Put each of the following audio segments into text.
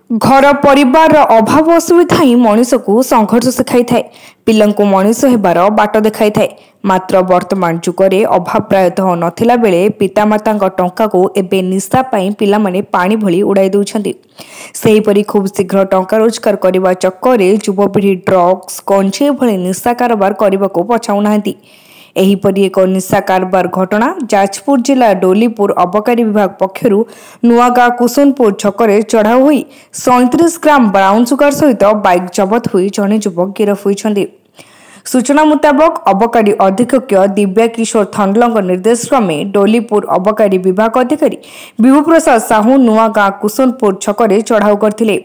घर परिवार अभाव असुविधा ही मनीष को संघर्ष शिखाई थाए पिला मनीष होबार बाट देखाई थाए। मात्र वर्तमान जुगरे अभाव प्रायतः नथिला बेले पितामाता टंका को एबे निशा पाई पिला माने पानी भली उड़ाई दउछंती। सेहीपरि खूब शीघ्र टंका रोजगार करने चक्कर युवपीढ़ी ड्रग्स कंजेई भली निशा कारोबार करने को पछाऊ नाहंती। एहीपरि एक निशा कारोबार घटना जाजपुर जिला डोलीपुर अबकारी विभाग पक्षर नुआगाँ कुसुनपुर छकरे चढ़ाऊ हुई 37 ग्राम ब्राउन सुगर सहित बाइक जबत हुई जड़े युवक गिरफ होइछंती। सूचना मुताबक अबकारी अधीक्षक दिव्या किशोर थंडल निर्देश क्रमे डोलीपुर अबकारी विभाग अधिकारी विभु प्रसाद साहू नुआगाँ कुसुनपुर छकरे चढ़ाऊ करथिले।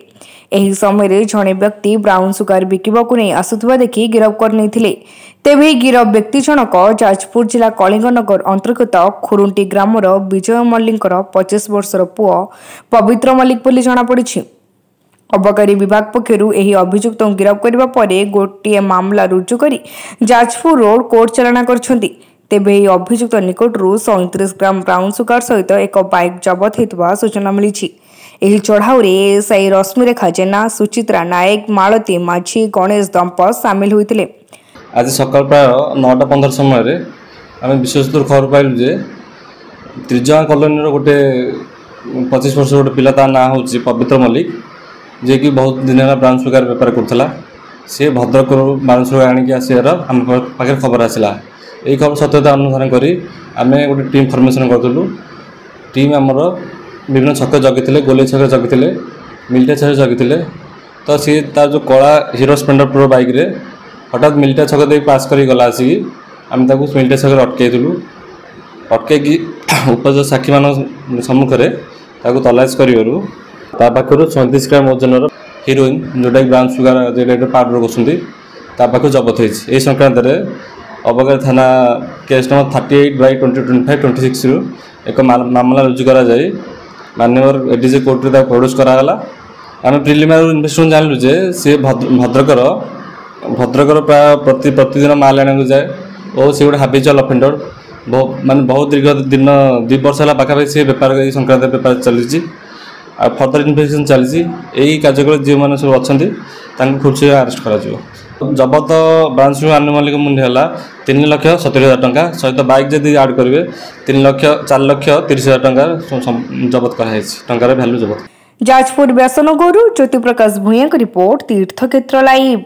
एही समय जड़े व्यक्ति ब्राउन सुगर बिकिबाकू नहीं आसुथिबा देखि गिरफ करनेथिले। तेबे गिरफ व्यक्ति जनक जाजपुर जिला कलिंगनगर अंतर्गत खुरुंटी ग्रामर विजय मल्लिकर 25 वर्षर पुओ पवित्र मल्लिक बोली जଣାपड़ी। अबकारी विभाग पक्षरु एही अभियुक्त गिरफ करबा परे गोटे मामला रुजु करी जाजपुर रोड कोर्ट चालाना करछंती। तेबे एही अभियुक्त निकटरू 37 ग्राम ब्राउन सुगर सहित एक बाइक जबत होइतबा सूचना मिली। एही चढ़ाऊ एएसआई रश्मिरेखा जेना, सुचित्रा नायक, मालती माझी, गणेश दंपत सामिल होइतिले। आज सकाल प्राय 9:15 समय आम विशेषतः खबर पाइलु जे त्रिजगा कॉलोनी गोटे 25 वर्ष गोटे पिला ता ना हूँ पवित्र मल्लिक जे कि बहुत दिन है ब्राउन सुगर बेपार करता। सी भद्रक ब्राउन सुगर आणिक आसार आम पाखे खबर आसला। यही खबर सत्यता अनुसंधान करी आम गोटे टीम फर्मेसन करूँ। टीम आमर विभिन्न छक जगी गोले छक जगी मिल्टा छक जगी तो सी तार जो कला हीरो स्प्लेंडर प्रो बाइक रे हठात मिल्टा छक दे पास कर गला आसिक आम मिल्टा छक अटकईलु। अटकई उपज साक्षी मान सम्मुखें तलाश करूँ पाखर 37 ग्राम ओजन हिरोइन जोटा ब्राउन सुगर पाउडर कहते जबत होती। संक्रांत अबकारी थाना केस नंबर 38/2025-26 एक मामला रुजु कर मान्यवर एडीजे कोर्ट में प्रोड्यूस कराला। आम प्रिलिमिनारी इन्वेस्टिगेशन जानलु जे सी भद्रकर प्राय प्रतिदिन माल आने को जाए और सी गोटे हाबिचुअल अफेंडर माने बहुत दीर्घ दिन 2 वर्ष है पाखापाखि सी बेपार संक्रांत बेपार चली फर्दर इन्वेस्टिगेशन चली। यही कार्यक्रम जो मैंने सब अच्छा खूब शीघ्र आरेस्ट कर जबत ब्राउन सुगर आनुमानिक मूल्य है 3,70,000 टंका सहित बाइक जब आड करेंगे 4,30,000 टंका जबत कराई टंकार भैल्यू जबत। जाजपुर व्यासनगरु ज्योति प्रकाश भूया रिपोर्ट तीर्थक्षेत्र लाइव।